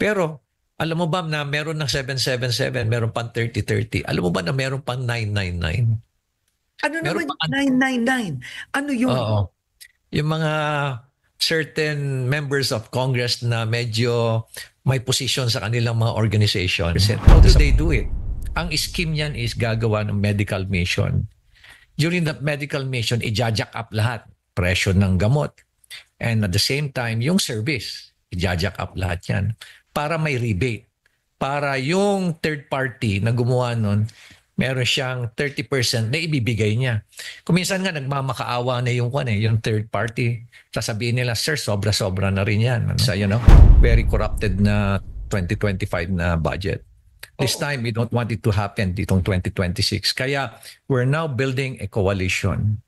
Pero, alam mo ba na meron ng 777, meron pang 3030. Alam mo ba na meron pang 999? Ano Meron naman pang, yung 999? Ano yun? oo. Yung mga certain members of Congress na medyo may position sa kanilang mga organizations. How do they do it? Ang scheme niyan is gagawa ng medical mission. During that medical mission, i-jack up lahat. Presyo ng gamot. And at the same time, yung service, i-jack up lahat yan. Para may rebate. Para yung third party na gumawa nun, meron siyang 30% na ibibigay niya. Kung minsan nga nagmamakaawa na yung third party, sasabihin nila, sir, sobra-sobra na rin yan. So, very corrupted na 2025 na budget. This time, we don't want it to happen ditong 2026. Kaya, we're now building a coalition.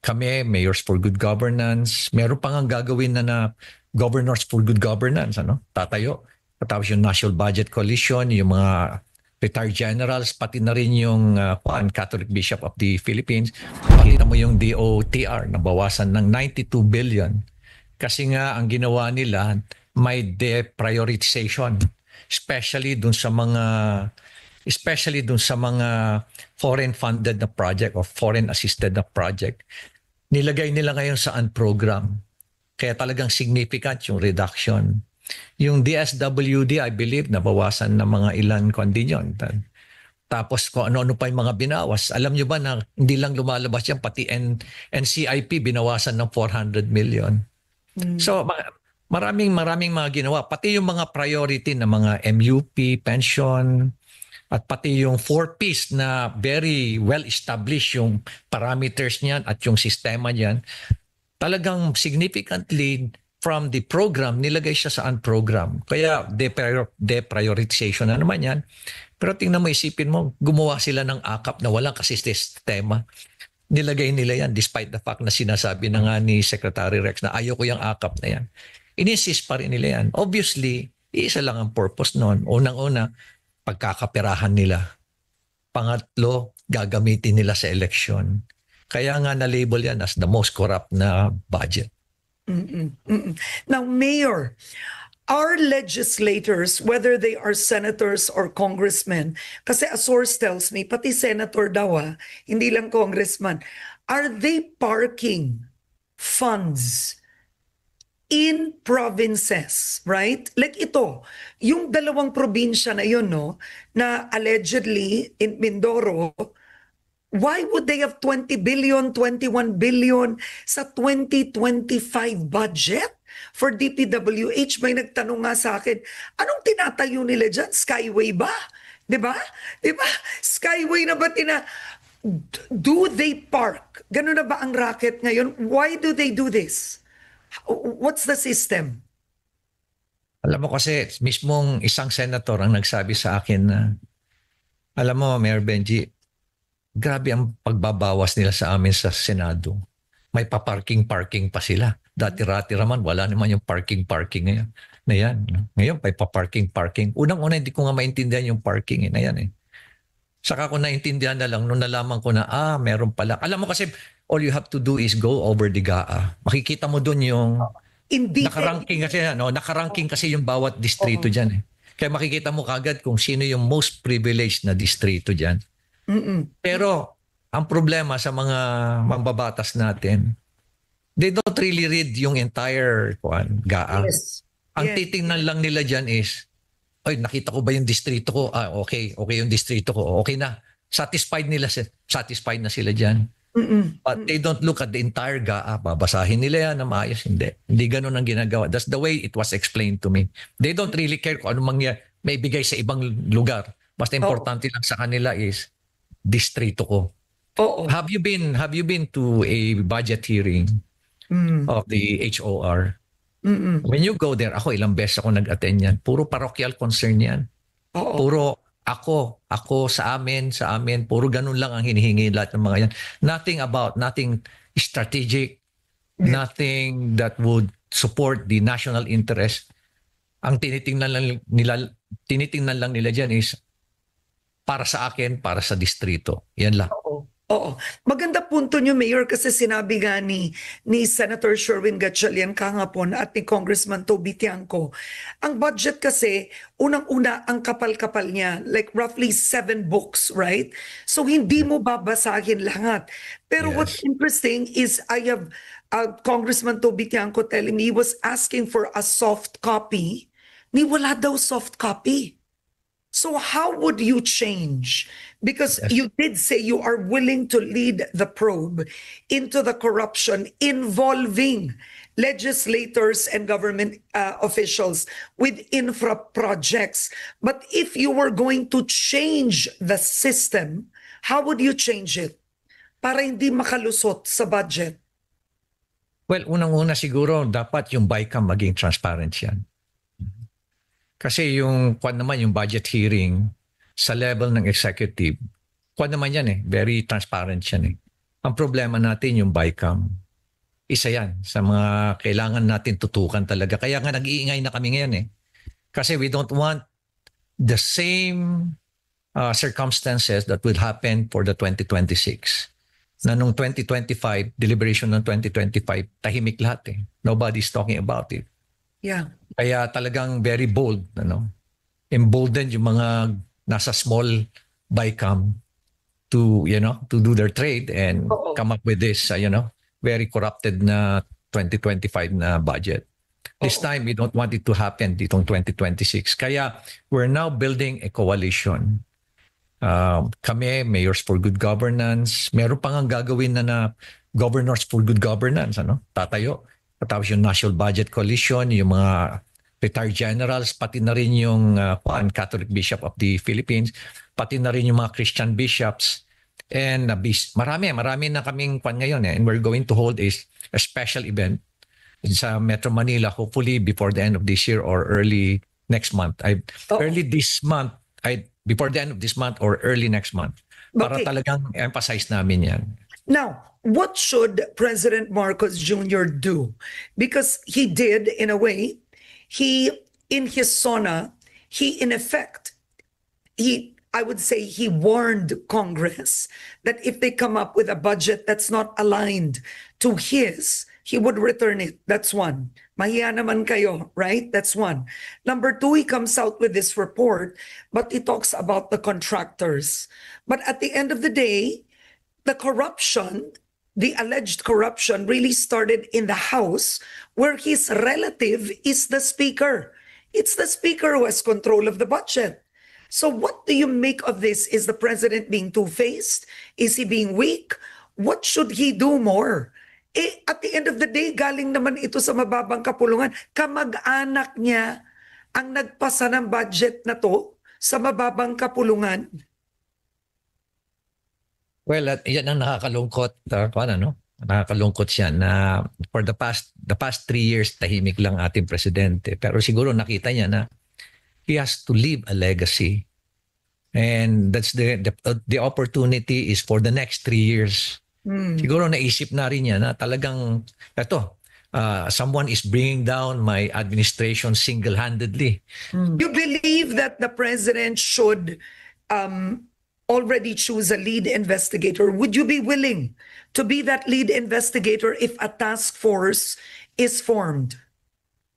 Kami, Mayors for Good Governance, meron pang ang gagawin na Governors for Good Governance, tatayo. Tapos yung National Budget Coalition, yung mga retired generals, pati na rin yung Catholic Bishop of the Philippines. Pakita mo yung DOTR, nabawasan ng 92 billion. Kasi nga, ang ginawa nila, may deprioritization. Especially dun sa mga foreign funded na project or foreign assisted na project. Nilagay nila ngayon sa program. Kaya talagang significant yung reduction. Yung DSWD, I believe, nabawasan ng mga ilan kondisyon. Tapos kung ano-ano pa yung mga binawas. Alam nyo ba na hindi lang lumalabas yan, pati NCIP binawasan ng 400 million. So maraming mga ginawa. Pati yung mga priority na mga MUP, pension, at pati yung 4Ps na very well established yung parameters niyan at yung sistema niyan, talagang significantly from the program, nilagay siya sa program. Kaya deprioritization na naman yan. Pero tingnan mo, isipin mo, gumawa sila ng akap na walang sistema. Nilagay nila yan despite the fact na sinasabi na nga ni Secretary Rex na ayaw ko yung akap na yan. Ininsist pa rin nila yan. Obviously, isa lang ang purpose noon. Unang-una, pagkakaperahan nila. Pangatlo, gagamitin nila sa election. Kaya nga na-label yan as the most corrupt na budget. Now, Mayor, our legislators, whether they are senators or congressmen, kasi a source tells me, pati senator daw hindi lang congressman, are they parking funds in provinces, right? Like ito, yung dalawang probinsya na yun, no, na allegedly in Mindoro, why would they have 20 billion, 21 billion sa 2025 budget for DPWH? May nagtanong nga sa akin, anong tinatayo nila dyan? Skyway ba? Diba? Diba? Skyway na ba do they park? Ganun na ba ang racket ngayon? Why do they do this? What's the system? Alam mo kasi, mismong isang senator ang nagsabi sa akin na, alam mo, Mayor Benji, grabe ang pagbabawas nila sa amin sa Senado. May pa-parking pa sila. Dati-rati naman, wala naman yung parking ngayon. Na yan. Ngayon, may pa-parking. Unang-una, hindi ko nga maintindihan yung parking na yan. Saka ko naintindihan na lang nung nalaman ko na, meron pala. Alam mo kasi, all you have to do is go over the GAA. Makikita mo dun yung nakaranking kasi yung bawat distrito dyan. Kaya makikita mo kagad kung sino yung most privileged na distrito dyan. Pero ang problema sa mga mambabatas natin, they don't really read yung entire GAA. Yes. Ang titingnan lang nila dyan is, ay, nakita ko ba yung distrito ko? Okay yung distrito ko. Okay na. Satisfied na sila dyan. But they don't look at the entire GAA. Babasahin nila yan na maayos. Hindi ganun ang ginagawa. That's the way it was explained to me. They don't really care kung anong may bigay sa ibang lugar. Basta importante lang sa kanila is distrito ko. Have you been to a budget hearing of the HOR? When you go there, ako ilang beses ako nag-attend yan. Puro parochial concern yan. Puro ako sa amin, puro ganun lang ang hinihingi lahat ng mga yan. Nothing strategic, nothing that would support the national interest. Ang tinitingnan lang nila dyan is para sa akin, para sa distrito. Yan lang. Oo. Maganda punto niyo, Mayor, kasi sinabi nga ni Senator Sherwin Gatchalian kahapon at ni Congressman Toby Tiangco. Ang budget kasi, unang-una, ang kapal-kapal niya. Like roughly 7 books, right? So hindi mo babasahin lahat. Pero what's Yes. interesting is I have Congressman Toby Tiangco telling me he was asking for a soft copy. Ni wala daw soft copy. So how would you change? Because Yes. you did say you are willing to lead the probe into the corruption involving legislators and government officials with infra projects. But if you were going to change the system, how would you change it? Para hindi makalusot sa budget. Well, unang-una siguro dapat yung BICAM maging transparent yan. Kasi yung kwan naman yung budget hearing sa level ng executive, kwan naman yan very transparent yan Ang problema natin yung BICAM. Isa yan sa mga kailangan natin tutukan talaga. Kaya nga nag-iingay na kami ngayon Kasi we don't want the same circumstances that will happen for the 2026. Na nung 2025, deliberation ng 2025, tahimik lahat Nobody's talking about it. Yeah. Kaya talagang very bold, emboldened yung mga nasa small BICAM to, to do their trade and Oo. come up with this, very corrupted na 2025 na budget. This Oo. time, we don't want it to happen ditong 2026. Kaya we're now building a coalition. Kami, Mayors for Good Governance, meron pang ang gagawin na Governors for Good Governance, tatayo. Tapos yung National Budget Coalition, yung mga retired generals, pati na rin yung Catholic Bishop of the Philippines, pati na rin yung mga Christian bishops. And marami na kaming ngayon and we're going to hold a special event sa Metro Manila, hopefully before the end of this year or early next month. Before the end of this month or early next month. Para Okay. talagang emphasize namin yan. Now, what should President Marcos Jr. do? Because he did, in a way, in his SONA, in effect, I would say he warned Congress that if they come up with a budget that's not aligned to his, he would return it. That's one. Mahiya naman kayo, right? That's one. Number two, he comes out with this report, but he talks about the contractors. But at the end of the day, the alleged corruption really started in the House where his relative is the Speaker. It's the Speaker who has control of the budget. So what do you make of this? Is the President being two-faced? Is he being weak? What should he do more? At the end of the day, galing naman ito sa mababang kapulungan. Kamag-anak niya ang nagpasa ng budget na to sa mababang kapulungan. Well, yan ang nakakalungkot, Nakakalungkot siya na for the past 3 years tahimik lang ating presidente. Pero siguro nakita niya na he has to leave a legacy. And that's the opportunity is for the next 3 years. Siguro naisip na rin niya na talagang someone is bringing down my administration single-handedly. You believe that the president should already choose a lead investigator? Would you be willing to be that lead investigator if a task force is formed?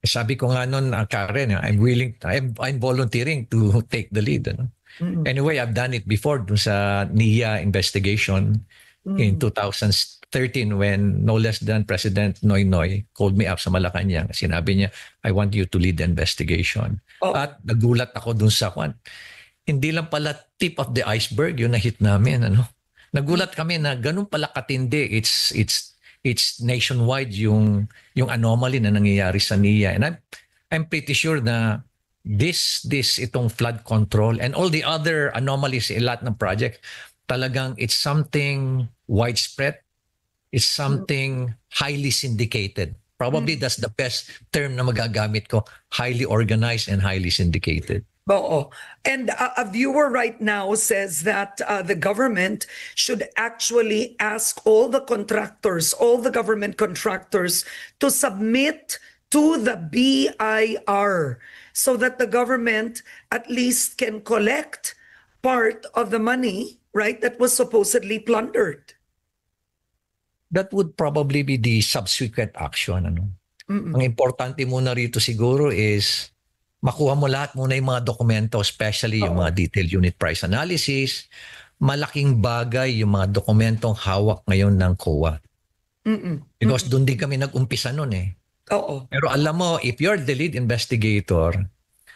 Sabi ko nga noon, Karen, I'm volunteering to take the lead. Anyway, I've done it before dun sa NIA investigation in 2013 when no less than President Noynoy called me up sa Malacanang. Sinabi niya, I want you to lead the investigation. Oh. At nagulat ako dun sa hindi lang pala tip of the iceberg yung na-hit namin. Nagulat kami na ganun pala katindi. It's nationwide yung anomaly na nangyayari sa NIA. And I'm pretty sure na itong flood control and all the other anomalies in lahat ng project, talagang it's something widespread. It's something highly syndicated. Probably that's the best term na magagamit ko. Highly organized and highly syndicated. Oo. And a viewer right now says that the government should actually ask all the government contractors to submit to the BIR so that the government at least can collect part of the money, right, that was supposedly plundered. That would probably be the subsequent action. Ano? Mm-mm. Ang importante muna rito siguro is makuha mo lahat muna yung mga dokumento, especially yung Oo. mga detailed unit price analysis. Malaking bagay yung mga dokumentong hawak ngayon ng COA. Mm-mm. Because doon din kami nag-umpisa nun eh. Oo. Pero alam mo, if you're the lead investigator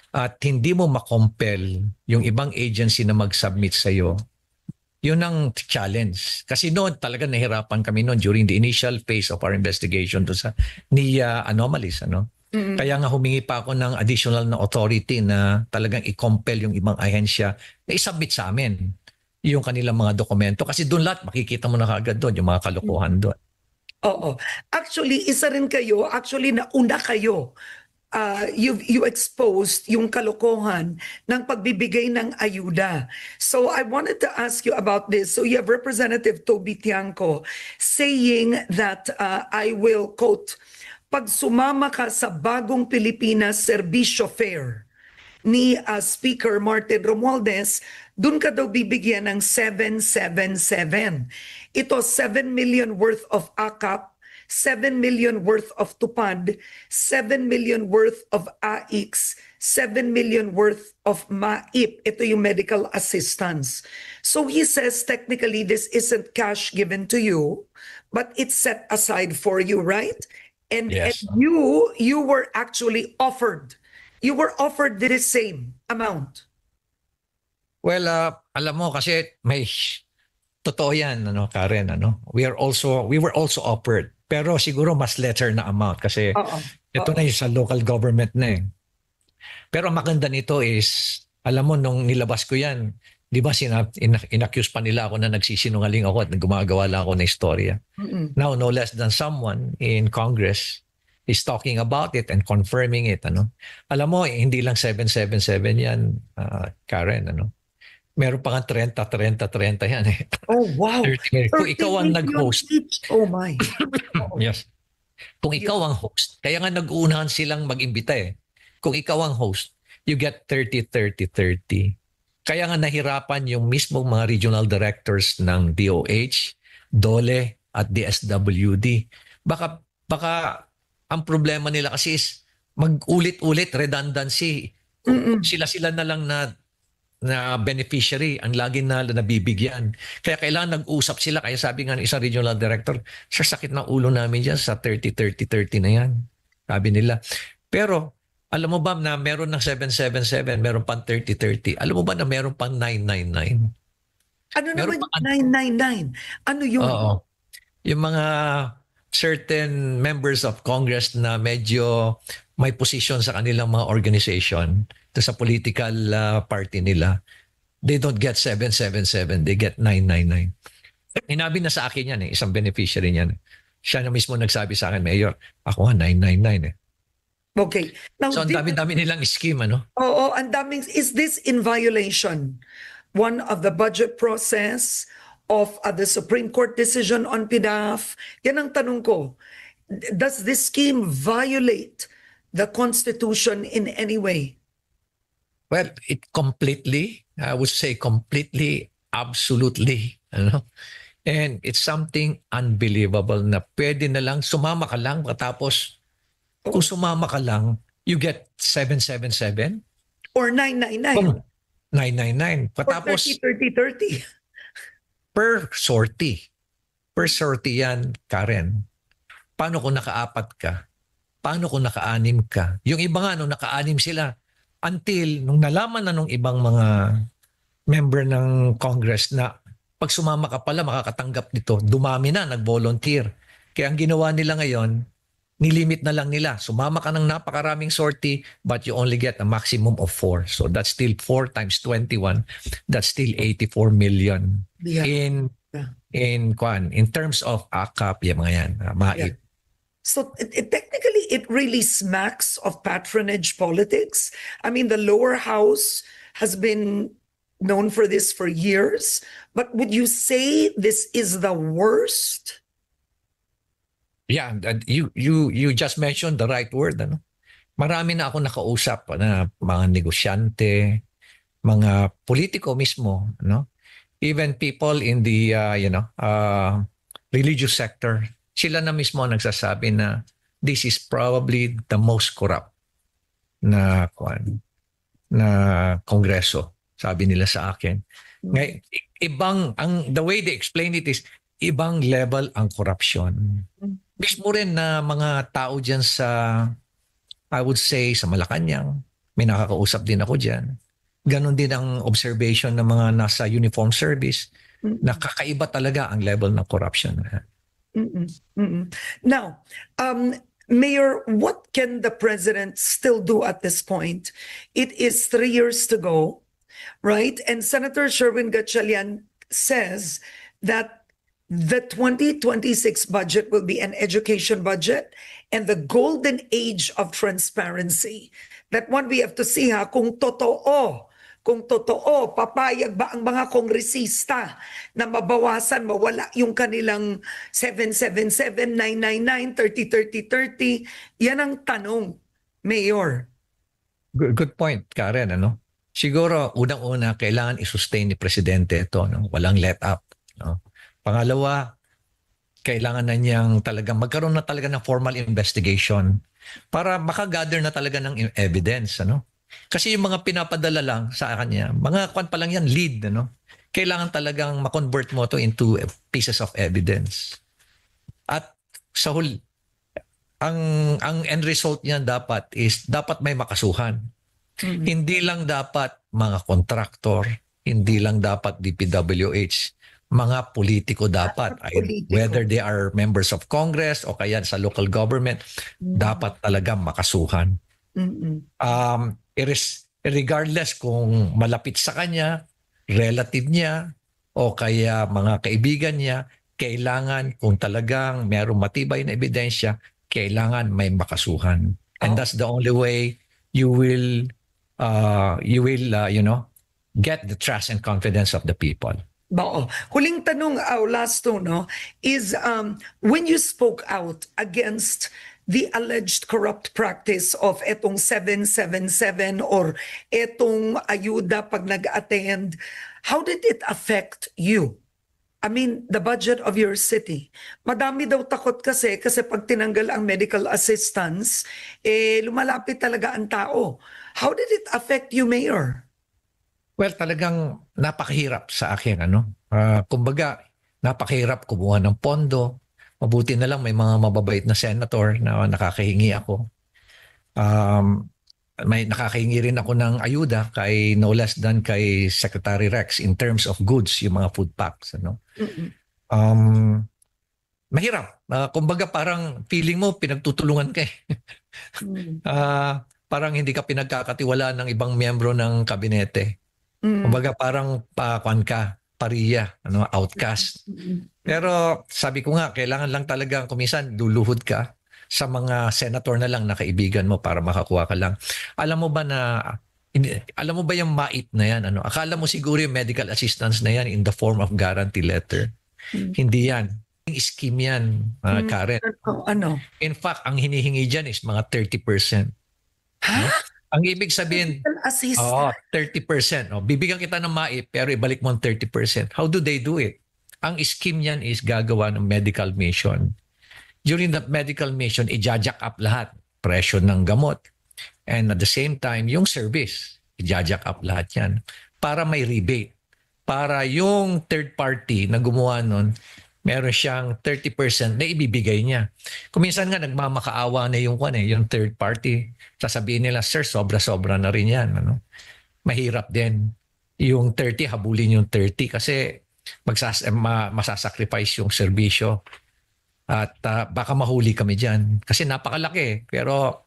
at hindi mo makompel yung ibang agency na mag-submit sa'yo, yun ang challenge. Kasi noon talaga nahirapan kami noon during the initial phase of our investigation to sa NIA anomalies. Ano? Mm-mm. Kaya nga humingi pa ako ng additional na authority na talagang i-compel yung ibang ahensya na i-submit sa amin yung kanilang mga dokumento. Kasi doon lahat makikita mo na kaagad doon yung mga kalokohan doon. Oo. Actually, isa rin kayo, actually nauna kayo. You exposed yung kalokohan ng pagbibigay ng ayuda. So I wanted to ask you about this. So you have Representative Toby Tiangco saying that, I will quote, pag sumama ka sa Bagong Pilipinas Serbisyo Fair ni Speaker Martin Romualdez, dun ka daw bibigyan ng 777. Ito 7 million worth of AKAP, 7 million worth of TUPAD, 7 million worth of AIX, 7 million worth of MAIP. Ito yung medical assistance. So he says technically this isn't cash given to you, but it's set aside for you, right? And, Yes. and you were actually offered. You were offered the same amount. Well, alam mo kasi may totoo yan, ano, Karen, ano. We were also offered, pero siguro mas lesser na amount kasi Oo. ito na yung sa local government na eh. Pero ang maganda nito is, alam mo, nung nilabas ko yan, di ba inaccuse pa nila ako na nagsisinungaling ako at gumagawa lang ako ng istorya. Mm-mm. Now, no less than someone in Congress is talking about it and confirming it. Ano? Alam mo, hindi lang 777 yan, Karen. Ano? Meron pa nga 30 yan eh. Oh, wow. 30. Kung ikaw ang 30 million nag-host. each. Oh, my. Yes. Kung ikaw ang host, kaya nga nag-uunahan silang mag-imbita eh. Kung ikaw ang host, you get 30. Kaya nga nahirapan yung mismo mga regional directors ng DOH, DOLE at DSWD. Baka ang problema nila kasi is mag-ulit-ulit redundancy. Mm-mm. Sila na lang na beneficiary ang lagi na nabibigyan. Kaya kailangan nag-usap sila. Kaya sabi nga ng isang regional director, sir, sakit ng ulo namin dyan sa 30 na yan. Sabi nila. Pero alam mo ba na meron ng 777, meron pang 30. Alam mo ba na meron pang 999? Ano Meron naman pa- 999? Ano yun? Oo. Yung mga certain members of Congress na medyo may position sa kanilang mga organization, sa political party nila, they don't get 777, they get 999. Hinabi na sa akin yan eh, isang beneficiary niyan. Siya na mismo nagsabi sa akin, Mayor, ako nga 999 eh. Okay. Now, So ang dami-dami nilang scheme, ano? Oo, ang daming, is this in violation? One of the budget process of the Supreme Court decision on PDAF? Yan ang tanong ko. Does this scheme violate the Constitution in any way? Well, it completely, I would say completely, absolutely, ano? And it's something unbelievable na pwede na lang, sumama ka lang, tapos kung sumama ka lang, you get 777 Or 999? 999. Or Patapos 30. per sortie. Per sortie yan, Karen. Paano kung nakaapat ka? Paano kung naka-anim ka? Yung iba nga, nung naka-anim sila, until nung nalaman na nung ibang mga member ng Congress na pag sumama ka pala makakatanggap nito, dumami na, nag-volunteer. Kaya ang ginawa nila ngayon, nilimit na lang nila. Sumama ka ng napakaraming sortie but you only get a maximum of 4. So that's still 4 times 21. That's still 84 million. Yeah. In terms of AKAP, yung mga yan, MAIP. So technically, it really smacks of patronage politics. I mean, the lower house has been known for this for years, but would you say this is the worst? Yeah, and you just mentioned the right word, ano? Marami na ako nakausap na mga negosyante, mga politiko mismo, no? Even people in the religious sector, sila na mismo ang nagsasabi na this is probably the most corrupt na na kongreso, sabi nila sa akin. Ngay the way they explain it is ibang level ang corruption. Mismo rin na mga tao diyan sa, I would say, sa Malacanang, may nakakausap din ako diyan. Ganon din ang observation ng mga nasa uniform service. Nakakaiba talaga ang level ng corruption. Now, Mayor, what can the president still do at this point? It is 3 years to go, right? And Senator Sherwin Gatchalian says that the 2026 budget will be an education budget and the golden age of transparency. That one we have to see kung totoo, papayag ba ang mga kongresista na mabawasan, mawala yung kanilang 777, 999, 30, 30, 30. Yan ang tanong, Mayor. Good point, Karen. Siguro, unang-una, kailangan i-sustain ni Presidente ito. Walang let up. Pangalawa, kailangan na niyang magkaroon na talaga ng formal investigation para makagather na talaga ng evidence. Kasi yung mga pinapadala lang sa kanya, mga kwan pa lang yan, lead. Kailangan talagang ma-convert mo to into pieces of evidence. At sa huli, ang end result niyan dapat may makasuhan. Hindi lang dapat mga kontraktor, hindi lang dapat DPWH, mga politiko dapat. Whether they are members of Congress o kaya sa local government, dapat talaga makasuhan. Regardless kung malapit sa kanya, relative niya, o kaya mga kaibigan niya, kailangan kung talagang mayroong matibay na ebidensya, kailangan may makasuhan. And that's the only way you will get the trust and confidence of the people. Huling tanong, last no, is when you spoke out against the alleged corrupt practice of etong 777 or etong ayuda pag nag-attend, how did it affect you? I mean, the budget of your city. Madami daw takot kasi pag tinanggal ang medical assistance, lumalapit talaga ang tao. How did it affect you, Mayor? Well, talagang napakahirap sa akin. Kumbaga, napakahirap kumuha ng pondo. Mabuti na lang may mga mababait na senator na nakakahingi ako. May nakakahingi rin ako ng ayuda kay no less than kay Secretary Rex in terms of goods, yung mga food packs. Mahirap. Kumbaga parang feeling mo pinagtutulungan ka eh. Parang hindi ka pinagkakatiwala ng ibang miyembro ng kabinete. Kumbaga parang pariya, outcast. Pero sabi ko nga, kailangan lang talaga kuminsan luluhod ka sa mga senator na lang na kaibigan mo para makakuha ka lang. Alam mo ba yung MAIP na yan? Akala mo siguro yung medical assistance na yan in the form of guarantee letter. Hindi yan. Scheme yan, Karen. In fact, ang hinihingi dyan is mga 30%. Ang ibig sabihin, 30%. Bibigyan kita ng MAIP pero ibalik mo ang 30%. How do they do it? Ang scheme niyan is gagawa ng medical mission. During the medical mission, i-jack up lahat. Presyo ng gamot. And at the same time, yung service, i-jack up lahat yan. Para may rebate. Para yung third party na gumawa nun, meron siyang 30% na ibibigay niya. Kung minsan nga nagmamakaawa na yung third party, sasabihin nila, sir, sobra-sobra na rin yan. Mahirap din. Yung 30, habulin yung 30 kasi masasacrifice yung serbisyo. At baka mahuli kami dyan. Kasi napakalaki. Pero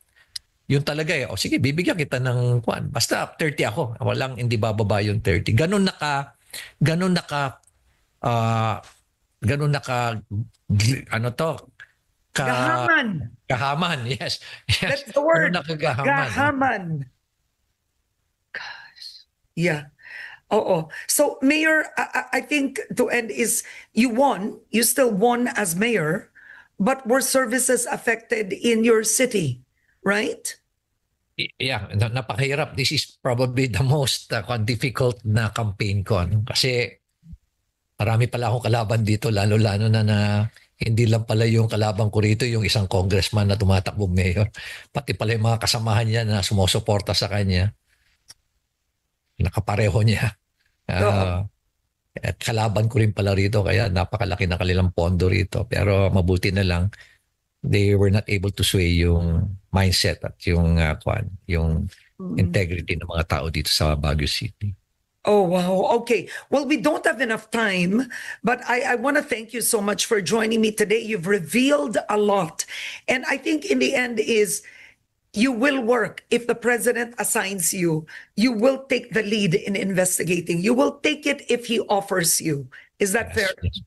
yun talaga sige, bibigyan kita ng basta 30 ako. Walang hindi bababa yung 30. Ganun naka Gahaman, yes. That's the word. Gahaman. Gosh. Yeah. So, Mayor, I think to end is you still won as mayor, but were services affected in your city, right? Yeah, napakahirap. This is probably the most difficult na campaign ko. Ano? Kasi marami pala akong kalaban dito, lalo-lalo na hindi lang pala yung kalaban ko rito, yung isang congressman na tumatakbong mayor. Pati pala yung mga kasamahan niya na sumusuporta sa kanya. Nakapareho niya. Oo. At kalaban ko rin pala rito, kaya napakalaki na kanilang pondo rito. Pero mabuti na lang, they were not able to sway yung mindset at yung yung integrity ng mga tao dito sa Baguio City. Oh, wow. Okay. Well, we don't have enough time, but I want to thank you so much for joining me today. You've revealed a lot. And I think in the end is you will work if the president assigns you. You will take the lead in investigating. You will take it if he offers you. Is that fair? Yes.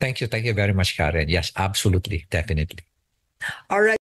Thank you very much, Karen. Yes, absolutely, definitely. All right.